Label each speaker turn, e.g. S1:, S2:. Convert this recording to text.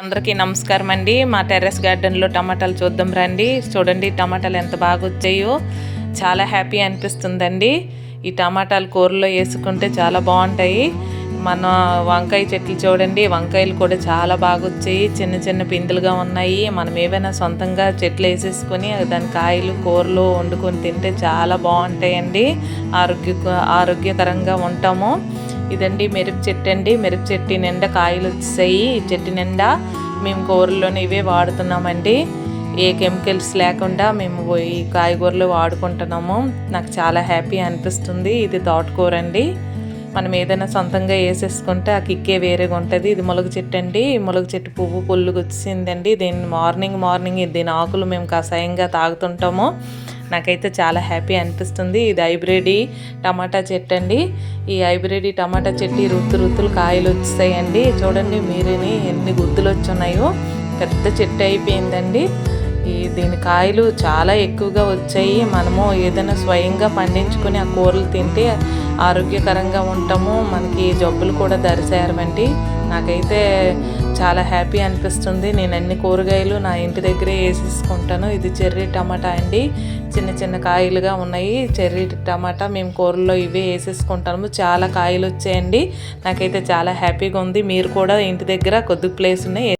S1: అందరికీ నమస్కారం అండి. మా టెర్రస్ గార్డెన్లో టమాటాలు చూద్దాం రండి. చూడండి టమాటాలు ఎంత బాగా వచ్చాయో, చాలా హ్యాపీ అనిపిస్తుందండి. ఈ టమాటాలు కూరలో వేసుకుంటే చాలా బాగుంటాయి. మన వంకాయ చెట్లు చూడండి, వంకాయలు కూడా చాలా బాగా వచ్చాయి. చిన్న చిన్న పిందులుగా ఉన్నాయి. మనం ఏవైనా సొంతంగా చెట్లు వేసేసుకొని దాని కాయలు కూరలో వండుకొని తింటే చాలా బాగుంటాయండి. ఆరోగ్యకరంగా ఉంటాము. ఇదండి మిరప చెట్టు అండి. మిరప చెట్టు నిండా కాయలు వచ్చాయి. ఈ చెట్టు నిండా మేము కూరల్లోనే ఇవే వాడుతున్నామండి. ఏ కెమికల్స్ లేకుండా మేము ఈ కాయగూరలు వాడుకుంటున్నాము. నాకు చాలా హ్యాపీ అనిపిస్తుంది. ఇది తోటకూర అండి. మనం ఏదైనా సొంతంగా వేసేసుకుంటే ఆ కిక్కే వేరేగా ఉంటుంది. ఇది ములగ చెట్టు అండి. ములగ చెట్టు పువ్వు పుల్లుగా వచ్చిందండి. దీన్ని మార్నింగ్ దీని ఆకులు మేము కషాయంగా తాగుతుంటాము. నాకైతే చాలా హ్యాపీ అనిపిస్తుంది. ఇది హైబ్రిడ్ టమాటా చెట్టు అండి. ఈ హైబ్రిడ్ టమాటా చెట్టు రుత్తులు కాయలు వచ్చాయండి. చూడండి మీరేని ఎన్ని గుత్తులు వచ్చున్నాయో. పెద్ద చెట్టు అయిపోయిందండి. దీని కాయలు చాలా ఎక్కువగా వచ్చాయి. మనము ఏదైనా స్వయంగా పండించుకొని ఆ కూరలు తింటే ఆరోగ్యకరంగా ఉంటాము. మనకి జబ్బులు కూడా దరిచేరవండి. నాకైతే చాలా హ్యాపీ అనిపిస్తుంది. నేను అన్ని కూరగాయలు నా ఇంటి దగ్గరే వేసేసుకుంటాను. ఇది చెర్రీ టమాటా అండి. చిన్న చిన్న కాయలుగా ఉన్నాయి. చెర్రీ టమాటా మేము కూరల్లో ఇవే వేసేసుకుంటాము. చాలా కాయలు వచ్చాయండి. నాకైతే చాలా హ్యాపీగా ఉంది. మీరు కూడా ఇంటి దగ్గర కొద్ది ప్లేస్ ఉన్నాయి